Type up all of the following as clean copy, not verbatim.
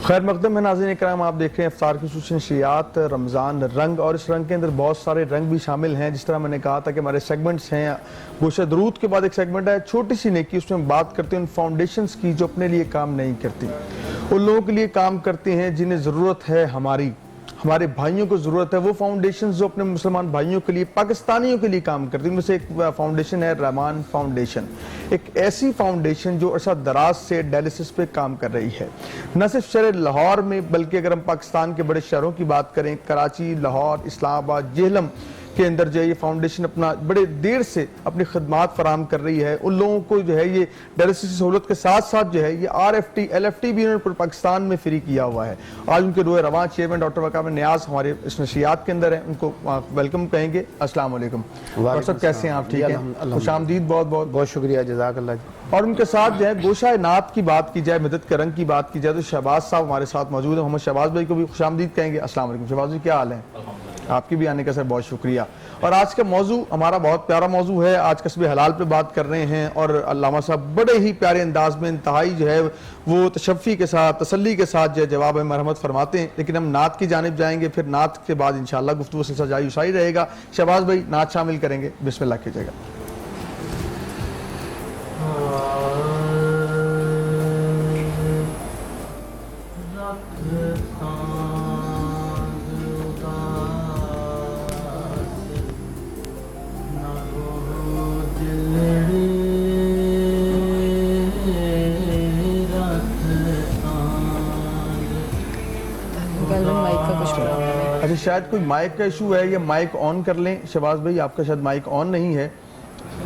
خیر مقدم ہے ناظرین اکرام، آپ دیکھ رہے ہیں افطار کی خصوصی نشریات رمضان رنگ، اور اس رنگ کے اندر بہت سارے رنگ بھی شامل ہیں. جس طرح میں نے کہا تھا کہ ہمارے سیگمنٹس ہیں، گوشہ درود کے بعد ایک سیگمنٹ ہے چھوٹی سی نیکی، اس میں ہم بات کرتے ہیں ان فاؤنڈیشنز کی جو اپنے لیے کام نہیں کرتی، ان لوگوں کے لیے کام کرتے ہیں جنہیں ضرورت ہے ہمارے بھائیوں کو ضرورت ہے. وہ فاؤنڈیشنز جو اپنے مسلمان بھائیوں کے لیے، پاکستانیوں کے لیے کام کرتی ہیں، ان میں سے ایک فاؤنڈیشن ہے رحمان فاؤنڈیشن. ایک ایسی فاؤنڈیشن جو عرصہ دراز سے ڈائلسس پہ کام کر رہی ہے، نہ صرف شہر لاہور میں بلکہ اگر ہم پاکستان کے بڑے شہروں کی بات کریں، کراچی، لاہور، اسلام آباد، جہلم کے اندر جو ہے یہ فاؤنڈیشن اپنا بڑے دیر سے اپنی خدمات فراہم کر رہی ہے. ان لوگوں کو جو ہے یہ ڈائلسس کی سہولت کے ساتھ ساتھ جو ہے یہ RFT LFT بھی انہوں نے پاکستان میں فری کیا ہوا ہے. آج ان کے روح رواں چیئرمین ڈاکٹر وقار نیاز ہمارے اس نشریات کے اندر ہیں، ان کو ویلکم کہیں گے. السلام علیکم ڈاکٹر صاحب، کیسے ہیں آپ؟ ٹھیک ہیں، خوش آمدید. بہت شکریہ، جزاک اللہ. اور ان کے ساتھ جو ہے گوشہ نعت کی بات کی جائے، مدد کے رنگ کی بات کی جائے تو شہباز صاحب ہمارے ساتھ موجود ہیں. محمد شہباز بھائی کو بھی خوش آمدید کہیں گے. السلام علیکم شہباز بھائی، کیا حال ہے؟ آپ کی بھی آنے کا سر بہت شکریہ. اور آج کا موضوع ہمارا بہت پیارا موضوع ہے. آج قصب حلال پہ بات کر رہے ہیں، اور علامہ صاحب بڑے ہی پیارے انداز میں انتہائی جو ہے وہ تشفی کے ساتھ، تسلی کے ساتھ جو ہے جواب مرحمت فرماتے ہیں. لیکن ہم نعت کی جانب جائیں گے، پھر نعت کے بعد انشاءاللہ گفتگو سلسلہ جاری وساری رہے گا. شہباز بھائی نعت شامل کریں گے، بسم اللہ کیجیے گا. اچھا، شاید کوئی مائک کا ایشو ہے، یا مائک آن کر لیں. شہباز بھائی آپ کا شاید مائک آن نہیں ہے.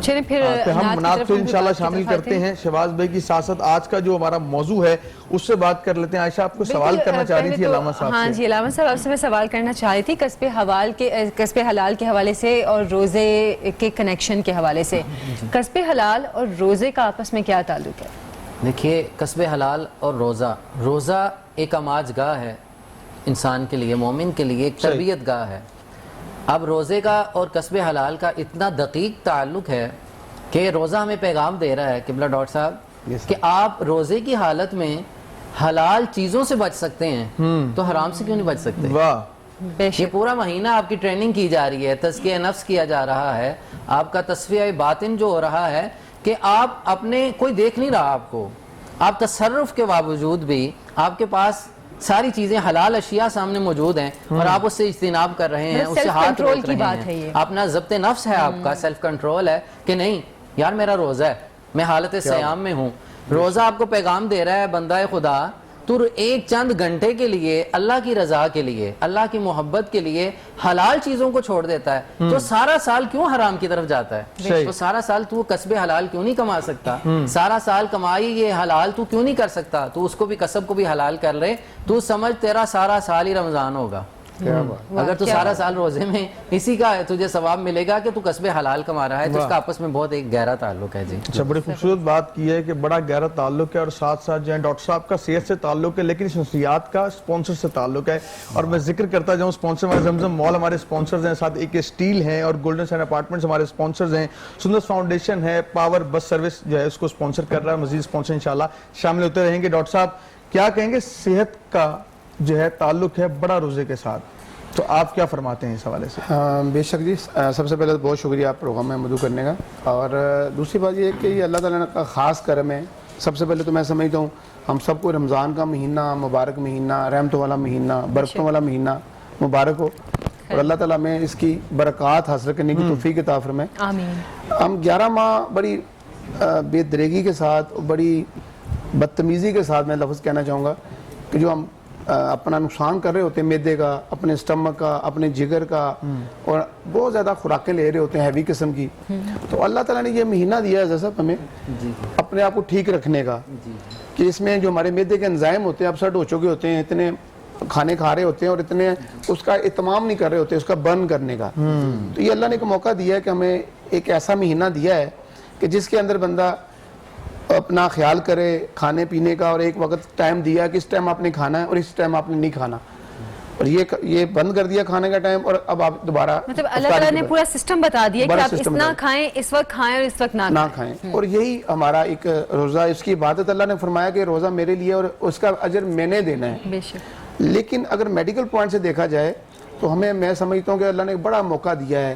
چلیں پھر ہم نعت کو انشاءاللہ شامل کرتے ہیں. شہباز بھائی کی ساتھ آج کا جو ہمارا موضوع ہے اس سے بات کر لیتے ہیں. عائشہ آپ کو سوال کرنا چاہ رہی تھی علامہ صاحب سے. ہاں جی، علامہ صاحب آپ سے میں سوال کرنا چاہ رہی تھی قصب حلال کے حوالے سے اور روزے کے کنیکشن کے حوالے سے. قصب حلال اور روزے کا آپس میں کیا تعلق ہے؟ دیکھیے، قصب حلال اور روزہ ایک آماج گاہ ہے انسان کے لیے، مومن کے لیے ایک تربیت گاہ ہے. اب روزے کا اور قصب حلال کا اتنا دقیق تعلق ہے کہ روزہ ہمیں پیغام دے رہا ہے قبلہ ڈاکٹر صاحب کہ آپ روزے کی حالت میں حلال چیزوں سے بچ سکتے ہیں تو حرام سے کیوں نہیں بچ سکتے؟ یہ پورا مہینہ آپ کی ٹریننگ کی جا رہی ہے، تزکیہ نفس کیا جا رہا ہے، آپ کا تصفیہ باطن جو ہو رہا ہے کہ آپ اپنے کوئی دیکھ نہیں رہا آپ کو، آپ تصرف کے باوجود بھی آپ کے پاس ساری چیزیں حلال اشیاء سامنے موجود ہیں اور آپ اس سے اجتناب کر رہے ہیں، اس سے ہاتھ روک رہے ہیں. اپنا ضبط نفس ہے، آپ کا سیلف کنٹرول ہے کہ نہیں یار میرا روزہ ہے، میں حالت صیام میں ہوں. روزہ آپ کو پیغام دے رہا ہے بندہ خدا، تو ایک چند گھنٹے کے لیے اللہ کی رضا کے لیے، اللہ کی محبت کے لیے حلال چیزوں کو چھوڑ دیتا ہے تو سارا سال کیوں حرام کی طرف جاتا ہے؟ تو سارا سال تو قصب حلال کیوں نہیں کما سکتا؟ سارا سال کمائی یہ حلال تو کیوں نہیں کر سکتا؟ تو اس کو بھی قصب کو بھی حلال کر لے، تو سمجھ تیرا سارا سال ہی رمضان ہوگا. اگر تو سارا سال روزے میں اسی کا تجھے ثواب ملے گا کہ تو قصب حلال کما رہا ہے، تو اس کا آپس میں بہت ایک گہرا تعلق ہے. جی اچھا، بڑی خوبصورت بات کی ہے کہ بڑا گہرا تعلق ہے، اور ساتھ ساتھ جو ہے ڈاکٹر صاحب کا صحت سے تعلق ہے، لیکن اس نشریات کا سپانسر سے تعلق ہے. اور میں ذکر کرتا جاؤں سپانسر ہمارے زمزم مال ہمارے سپانسرز ہیں، ساتھ ایک اسٹیل ہیں، اور گولڈن سین اپارٹمنٹس ہمارے سپانسرز ہیں، سندس فاؤنڈیشن ہے، پاور بس سروس جو ہے اس کو سپانسر کر رہا ہے. مزید سپانسر انشاءاللہ شامل ہوتے رہیں گے. ڈاکٹر صاحب کیا کہیں گے، صحت کا جو ہے تعلق ہے بڑا روزے کے ساتھ، تو آپ کیا فرماتے ہیں اس حوالے سے؟ بے شک جی، سب سے پہلے تو بہت شکریہ آپ پروگرام میں مدعو کرنے کا. اور دوسری بات یہ ہے کہ یہ اللہ تعالیٰ کا خاص کرم ہے. سب سے پہلے تو میں سمجھتا ہوں ہم سب کو رمضان کا مہینہ مبارک مہینہ، رحمتوں والا مہینہ، برکتوں والا مہینہ مبارک ہو، اور اللہ تعالیٰ میں اس کی برکات حاصل کرنے کی توفیق عطا فرمائے. ہم 11 ماہ بڑی بے دریگی کے ساتھ، بڑی بدتمیزی کے ساتھ میں لفظ کہنا چاہوں گا کہ جو ہم اپنا نقصان کر رہے ہوتے ہیں، میدے کا، اپنے اسٹمک کا، اپنے جگر کا، اور بہت زیادہ خوراکیں لے رہے ہوتے ہیں ہیوی قسم کی. تو اللہ تعالیٰ نے یہ مہینہ دیا ہے جیسا ہمیں اپنے آپ کو ٹھیک رکھنے کا، کہ اس میں جو ہمارے میدے کے انزائم ہوتے ہیں اپسٹ ہو چکے ہوتے ہیں، اتنے کھانے کھا رہے ہوتے ہیں اور اتنے اس کا اہتمام نہیں کر رہے ہوتے اس کا برن کرنے کا. تو یہ اللہ نے ایک موقع دیا ہے کہ ہمیں ایک ایسا مہینہ دیا ہے کہ جس کے اندر بندہ اپنا خیال کرے کھانے پینے کا، اور ایک وقت ٹائم دیا کہ اس ٹائم آپ نے کھانا ہے اور اس ٹائم آپ نے نہیں کھانا. اور یہ بند کر دیا کھانے کا ٹائم, اور اب آپ دوبارہ مطلب اللہ تعالیٰ نے پورا سسٹم بتا دیا کہ آپ اتنا کھائیں, اس وقت کھائیں اور اس وقت نہ کھائیں. اور یہی ہمارا ایک روزہ, اس کی عبادت اللہ نے فرمایا کہ روزہ میرے لیے اور اس کا اجر میں نے دینا ہے. بے شک. لیکن اگر میڈیکل پوائنٹ سے دیکھا جائے تو میں سمجھتا ہوں کہ اللہ نے ایک بڑا موقع دیا ہے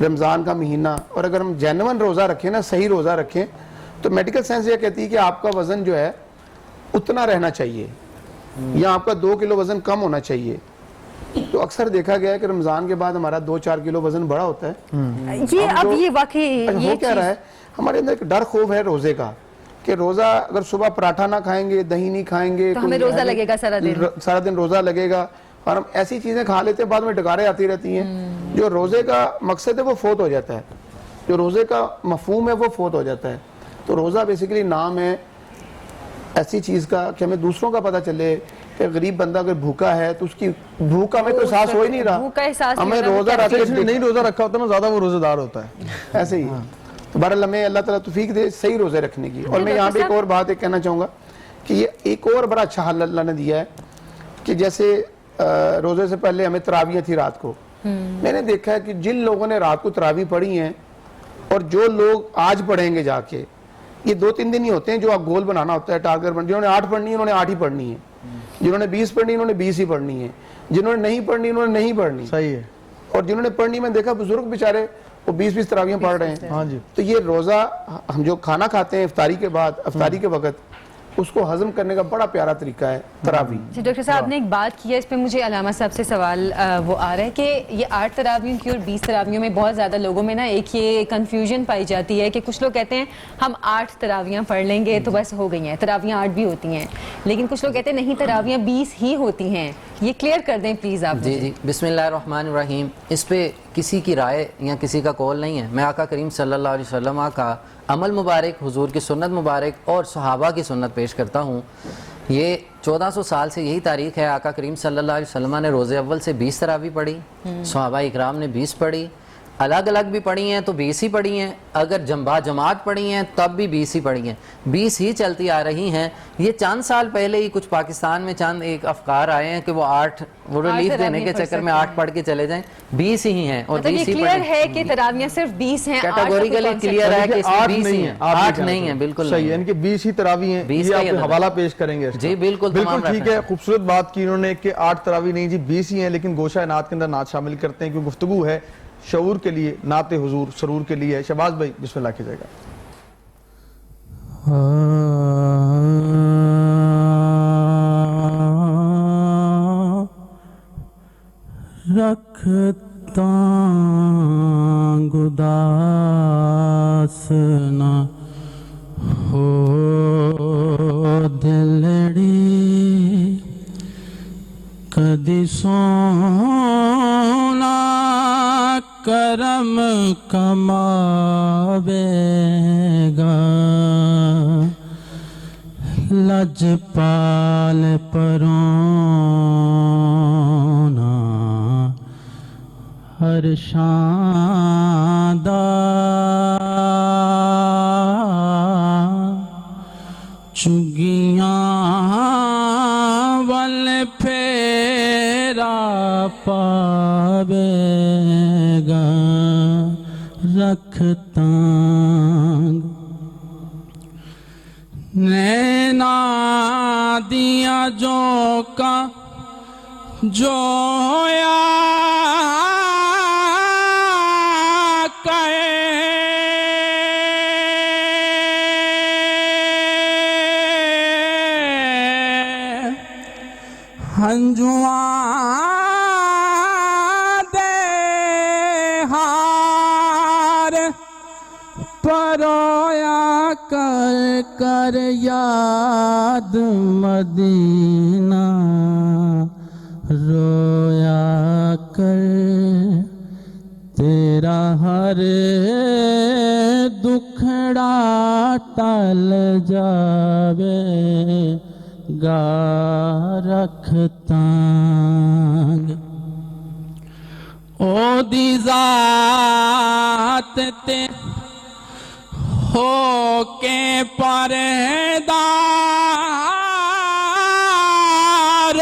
رمضان کا مہینہ, اور اگر ہم جینون روزہ رکھیں نا, صحیح روزہ رکھیں, تو میڈیکل سائنس یہ کہتی ہے کہ آپ کا وزن جو ہے اتنا رہنا چاہیے, یا آپ کا 2 کلو وزن کم ہونا چاہیے. تو اکثر دیکھا گیا ہے کہ رمضان کے بعد ہمارا 2-4 کلو وزن بڑا ہوتا ہے. یہ واقعی ہو کیا رہا ہے, ہمارے اندر ایک ڈر خوف ہے روزے کا, کہ روزہ اگر صبح پراٹھا نہ کھائیں گے, دہی نہیں کھائیں گے, تو ہمیں روزہ لگے گا سارا دن روزہ لگے گا, اور ہم ایسی چیزیں کھا لیتے ہیں بعد میں ڈکاریں آتی رہتی ہیں. جو روزے کا مقصد ہے وہ فوت ہو جاتا ہے, جو روزے کا مفہوم ہے وہ فوت ہو جاتا ہے. تو روزہ بیسیکلی نام ہے ایسی چیز کا کہ ہمیں دوسروں کا پتہ چلے کہ غریب بندہ اگر بھوکا ہے تو اس کی بھوک کا ہمیں تو احساس ہو ہی نہیں رہا. ہمیں روزہ رکھ کے نہیں روزہ رکھا ہوتا نا زیادہ وہ روزہ دار ہوتا ہے, ایسے ہی. تو بہرحال ہمیں اللہ تعالیٰ توفیق دے صحیح روزے رکھنے کی. اور میں یہاں پہ ایک اور بات کہنا چاہوں گا کہ یہ ایک اور بڑا اچھا حل اللہ نے دیا ہے کہ جیسے روزے سے پہلے ہمیں تراویح تھی رات کو. میں نے دیکھا ہے کہ جن لوگوں نے رات کو تراویح پڑھی ہیں اور جو لوگ آج پڑھیں گے جا کے, یہ 2-3 دن ہی ہوتے ہیں جو آپ گول بنانا ہوتا ہے, ٹارگٹ بنانا. جنہوں نے 8 پڑھنی ہے انہوں نے 8 ہی پڑھنی ہے, جنہوں نے 20 پڑھنی انہوں نے 20 ہی پڑھنی ہے, جنہوں نے نہیں پڑھنی انہوں نے نہیں پڑھنی. صحیح ہے. اور جنہوں نے پڑھنی, میں دیکھا بزرگ بیچارے وہ 20 تراویح پڑھ رہے ہیں. ہاں جی. تو یہ روزہ ہم جو کھانا کھاتے ہیں افطاری کے بعد, افطاری کے وقت, اس کو ہضم کرنے کا بڑا پیارا طریقہ ہے تراویح. جی ڈاکٹر صاحب نے ایک بات کی ہے, اس پہ مجھے علامہ صاحب سے سوال وہ آ رہا ہے کہ یہ 8 تراویحوں کی اور 20 تراویحوں میں بہت زیادہ لوگوں میں نا ایک یہ کنفیوژن پائی جاتی ہے کہ کچھ لوگ کہتے ہیں ہم 8 تراویحاں پڑھ لیں گے تو بس ہو گئی ہیں, تراویحاں 8 بھی ہوتی ہیں, لیکن کچھ لوگ کہتے ہیں نہیں تراویحاں 20 ہی ہوتی ہیں. یہ کلیئر کر دیں پلیز آپ. جی بسم اللہ الرحمن الرحیم. اس پہ کسی کی رائے یا کسی کا قول نہیں ہے. میں آقا کریم صلی اللہ علیہ وسلم کا عمل مبارک, حضور کی سنت مبارک اور صحابہ کی سنت پیش کرتا ہوں. یہ 1400 سال سے یہی تاریخ ہے. آقا کریم صلی اللہ علیہ وسلم نے روزے اول سے 20 تراویح پڑھی, صحابہ اکرام نے 20 پڑھی, الگ الگ بھی پڑھی ہیں تو 20 ہی پڑھی ہیں, اگر جماعت پڑھی ہیں تب بھی 20 ہی پڑھی ہیں, 20 ہی چلتی آ رہی ہیں. یہ چند سال پہلے ہی کچھ پاکستان میں چند ایک افکار آئے ہیں کہ وہ 8 وہ ریلیف دینے کے چکر میں 8 پڑھ کے چلے جائیں, 20 ہی ہیں اور 20 ہی کلیئر ہے کہ تراویحیں صرف 20 ہیں, کیٹیگوریکلی کلیئر ہے کہ 20 ہی ہیں, 8 نہیں ہیں. بالکل صحیح ہے, ان کے 20 ہی تراویح ہیں. یہ آپ حوالہ پیش کریں گے. جی بالکل ٹھیک ہے. خوبصورت بات کی انہوں نے کہ 8 تراویح نہیں جی 20 ہی ہیں, لیکن گوشہ نعت کے اندر نعت شامل کرتے ہیں کیونکہ گفتگو ہے شعور کے لیے, نعت حضور سرور کے لیے. شہباز بھائی بسم اللہ کیجئے گا. رکھتا گداس نہ ہو دلڑی کدی سونا کرم کماوے گا لجپال پرونا ہر شاندار چگیاں ول پھیرا پاوے گا رکھتا نینا دیا جو کا جویا ہنجواں دے ہار پرویا کر کر یاد مدینہ رویا کر تیرا ہر دکھڑا ٹل جاوے گا رکھتا او دی ذات تے ہو کے پردارو، 1 2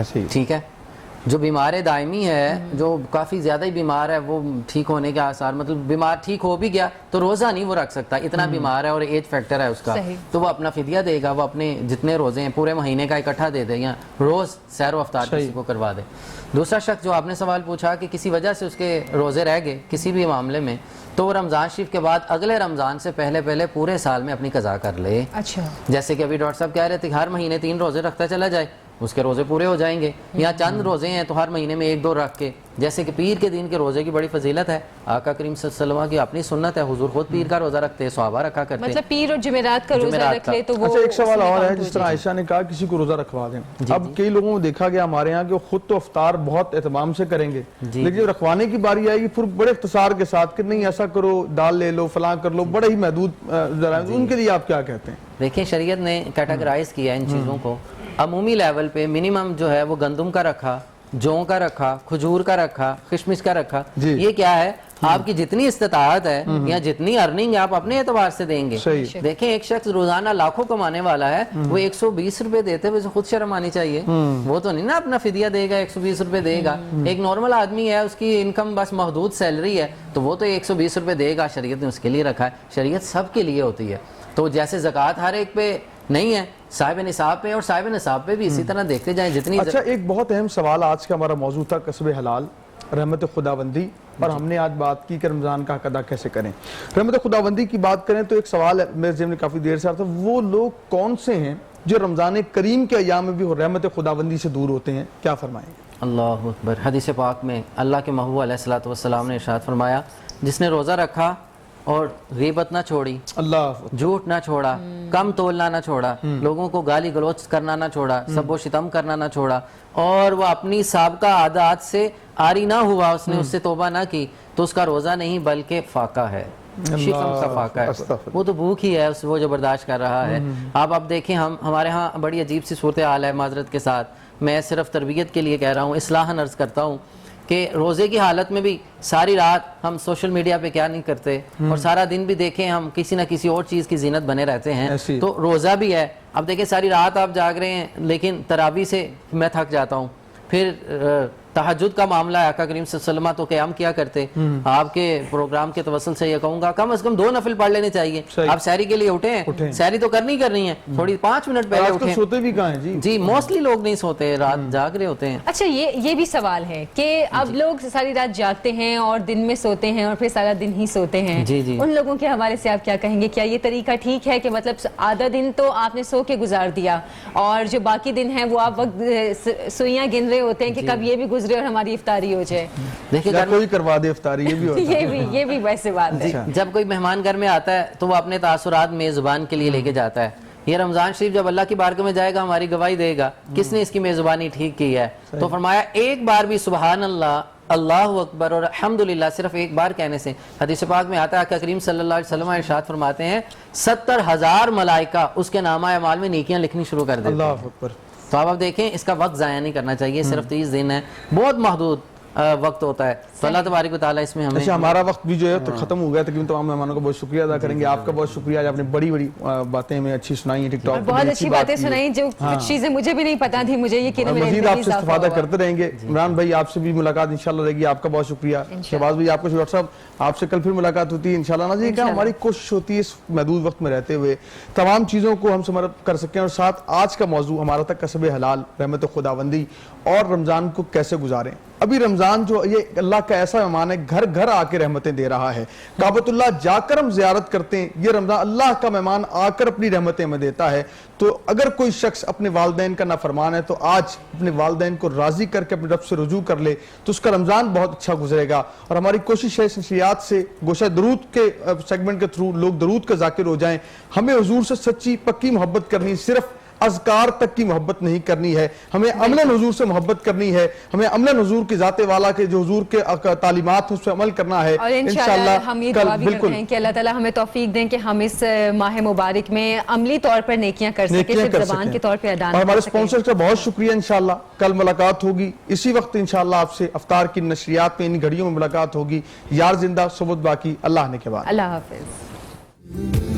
ایسے ہی ٹھیک ہے. جو بیمار دائمی ہے, جو کافی زیادہ ہی بیمار ہے, وہ ٹھیک ہونے کے آثار, مطلب بیمار ٹھیک ہو بھی گیا تو روزہ نہیں وہ رکھ سکتا, اتنا بیمار ہے اور ایج فیکٹر ہے اس کا, تو وہ اپنا فدیہ دے گا, وہ اپنے جتنے روزے ہیں پورے مہینے کا اکٹھا دے دے, یا روز سیر و افطار کسی کو کروا دے. دوسرا شخص جو آپ نے سوال پوچھا کہ کسی وجہ سے اس کے روزے رہ گئے کسی بھی معاملے میں, تو وہ رمضان شریف کے بعد اگلے رمضان سے پہلے پورے سال میں اپنی قضا کر لے. اچھا, جیسے کہ ابھی ڈاکٹر صاحب کہہ رہے تھے ہر مہینے 3 روزے رکھتا چلا جائے, اس کے روزے پورے ہو جائیں گے. یا چند روزے ہیں تو ہر مہینے میں 1-2 رکھ کے, جیسے کہ پیر کے دن کے روزے کی بڑی فضیلت ہے, آقا کریم صلی اللہ علیہ وسلم کی اپنی سنت ہے, حضور خود پیر کا روزہ رکھتے, صحابہ رکھا کرتے. مطلب پیر اور جمعرات کا روزہ رکھ لے تو وہ. اچھا, ایک سوال اور ہے, جس طرح عائشہ نے کہا کسی کو روزہ رکھوا دیں, اب کئی لوگوں کو دیکھا گیا ہمارے یہاں کہ وہ خود تو افطار بہت اہتمام سے کریں گے, لیکن جب رکھوانے کی باری آئے گی پھر بڑے اختصار کے ساتھ کہ نہیں ایسا کرو, دال لے لو, فلاں کر لو, بڑے ہی محدود ذرائع, ان کے لیے آپ کیا کہتے ہیں؟ دیکھیں شریعت نے کیٹاگرائز کیا ان چیزوں کو. عمومی لیول پہ منیمم جو ہے وہ گندم کا رکھا, جو کا رکھا, کھجور کا رکھا, کشمش کا رکھا. یہ کیا ہے, آپ کی جتنی استطاعت ہے یا جتنی ارننگ آپ اپنے اعتبار سے دیں گے. دیکھیں ایک شخص روزانہ لاکھوں کمانے والا ہے, وہ 120 روپے دیتے ہوئے خود شرم آنی چاہیے. وہ تو نہیں نا اپنا فدیہ دے گا 120 روپے دے گا. ایک نارمل آدمی ہے, اس کی انکم بس محدود سیلری ہے, تو وہ تو 120 روپے دے گا, شریعت نے اس کے لیے رکھا ہے. شریعت سب کے لیے ہوتی ہے, تو جیسے زکوٰۃ ہر ایک پہ نہیں ہے, صاحب نصاب پہ اور صاحب نصاب پہ بھی اسی طرح دیکھتے جائیں جتنی. اچھا, ایک بہت اہم سوال, آج کا ہمارا موضوع تھا کسب حلال, رحمت خداوندی, اور ہم نے آج بات کی کہ رمضان کا حق ادا کیسے کریں. رحمت خداوندی کی بات کریں تو ایک سوال میرے ذہن میں کافی دیر سے آتا ہے, وہ لوگ کون سے ہیں جو رمضان کریم کے ایام میں بھی رحمت خداوندی سے دور ہوتے ہیں, کیا فرمائیں گے؟ اللہ اکبر. حدیث پاک میں اللہ کے محبوب علیہ الصلوۃ والسلام نے ارشاد فرمایا, جس نے روزہ رکھا اور غیبت نہ چھوڑی, اللہ, جھوٹ نہ چھوڑا, کم تولنا نہ چھوڑا, لوگوں کو گالی گلوچ کرنا نہ چھوڑا, سب و شتم کرنا نہ چھوڑا, اور وہ اپنی سابقہ عادات سے عاری نہ ہوا, اس نے اس سے توبہ نہ کی, تو اس کا روزہ نہیں بلکہ فاقہ ہے, شکم کا فاقہ ہے. وہ تو بھوک ہی ہے, وہ جو برداشت کر رہا ہے. آپ اب دیکھیں, ہمارے ہاں بڑی عجیب سی صورتحال ہے, معذرت کے ساتھ میں صرف تربیت کے لیے کہہ رہا ہوں, اصلاحاً عرض کرتا ہوں کہ روزے کی حالت میں بھی ساری رات ہم سوشل میڈیا پہ کیا نہیں کرتے, اور سارا دن بھی دیکھیں ہم کسی نہ کسی اور چیز کی زینت بنے رہتے ہیں. تو روزہ بھی ہے, اب دیکھیں ساری رات آپ جاگ رہے ہیں, لیکن تراویح سے میں تھک جاتا ہوں. پھر تہجد کا معاملہ ہے, آقا کریم صلی اللہ علیہ وسلم تو قیام کیا کرتے. آپ کے پروگرام کے توسل سے یہ کہوں گا کم از کم 2 نفل پڑھ لینے چاہیے. آپ سحری کے لیے اٹھے ہیں, سحری تو کرنی ہے, تھوڑی 5 منٹ پہلے اٹھیں. سوتے بھی کہاں ہیں جی, موسٹلی لوگ نہیں سوتے, رات جاگ رہے ہوتے ہیں. اچھا, یہ بھی سوال ہے کہ اب لوگ ساری رات جاگتے ہیں اور دن میں سوتے ہیں اور پھر سارا دن ہی سوتے ہیں. ان لوگوں کے حوالے سے آپ کیا کہیں گے, کیا یہ طریقہ ٹھیک ہے کہ مطلب آدھا دن تو آپ نے سو کے گزار دیا اور جو باقی دن ہے وہ آپ وقت سوئیاں گن رہے ہوتے ہیں کہ کب یہ بھی گزرے اور ہماری افطاری ہو جائے. دیکھیں کوئی کروا دے افطاری, یہ بھی ہوتا ہے. یہ بھی ویسے بات ہے. جب کوئی مہمان گھر میں آتا ہے تو وہ اپنے تاثرات میزبان کے لیے لے کے جاتا ہے. یہ رمضان شریف جب اللہ کی بارگاہ میں جائے گا ہماری گواہی دے گا کس نے اس کی میزبانی ٹھیک کی ہے. تو فرمایا ایک بار بھی سبحان اللہ, اللہ اکبر اور الحمدللہ صرف ایک بار کہنے سے, حدیث پاک میں آتا ہے کہ کریم صلی اللہ علیہ وسلم ارشاد فرماتے ہیں 70,000 ملائکہ اس کے نامہ اعمال میں نیکیاں لکھنی شروع کر دیتے ہیں. اللہ اکبر. تو آپ دیکھیں اس کا وقت ضائع نہیں کرنا چاہیے, صرف 30 دن ہے, بہت محدود وقت ہوتا ہے. تو اللہ تبارک و تعالیٰ اس میں ہمیں. اچھا, ہمارا وقت بھی جو ہے تو ختم ہو گیا. تقریباً تمام مہمانوں کا بہت شکریہ ادا کریں گے. آپ کا بہت شکریہ, آپ نے بڑی باتیں ہمیں اچھی سنائی ہیں, ٹک ٹاک بہت اچھی باتیں سنائی, جو کچھ چیزیں مجھے بھی نہیں پتا تھی, مجھے یہ مزید آپ سے استفادہ کرتے رہیں گے. عمران بھائی آپ سے بھی ملاقات انشاءاللہ رہے گی, آپ کا بہت شکریہ. شہباز بھائی آپ کو, ڈاکٹر صاحب آپ سے کل پھر ملاقات ہوتی ہے انشاءاللہ. نا جی, کیا ہماری کوشش ہوتی ہے اس محدود وقت میں رہتے ہوئے تمام چیزوں کو ہم سمرپ کر سکیں, اور ساتھ آج کا موضوع ہمارا تھا کسب حلال, رحمت خداوندی, اور رمضان کو کیسے گزاریں. ابھی رمضان جو یہ اللہ کا ایسا مہمان ہے, گھر گھر آ کے رحمتیں دے رہا ہے. کعبۃ اللہ جا کر ہم زیارت کرتے ہیں, یہ رمضان اللہ کا مہمان آ کر اپنی رحمتیں ہمیں دیتا ہے. تو اگر کوئی شخص اپنے والدین کا نافرمان ہے تو آج اپنے والدین کو راضی کر کے اپنے رب سے رجوع کر لے تو اس کا رمضان بہت اچھا گزرے گا. اور ہماری کوشش ہے نشریات سے گوشہ درود کے سیگمنٹ کے تھرو لوگ درود کا ذاکر ہو جائیں. ہمیں حضور سے سچی پکی محبت کرنی, صرف اذکار تک کی محبت نہیں کرنی ہے, ہمیں عملاً حضور سے محبت کرنی ہے, ہمیں عملاً حضور کی ذات والا کے جو حضور کے تعلیمات اس پہ عمل کرنا ہے. اور انشاءاللہ ہم یہ دعا بھی کرتے ہیں کہ اللہ تعالیٰ ہمیں توفیق دیں کہ ہم اس ماہ مبارک میں عملی طور پر نیکیاں کر سکیں, صرف زبان کے طور پہ ادا نہ کر سکیں. اور ہمارے اسپانسرز کا بہت شکریہ. انشاءاللہ کل ملاقات ہوگی اسی وقت انشاءاللہ آپ سے افطار کی نشریات میں ان گھڑیوں میں ملاقات ہوگی. یار زندہ صبح باقی, اللہ نے کے بعد. اللہ حافظ.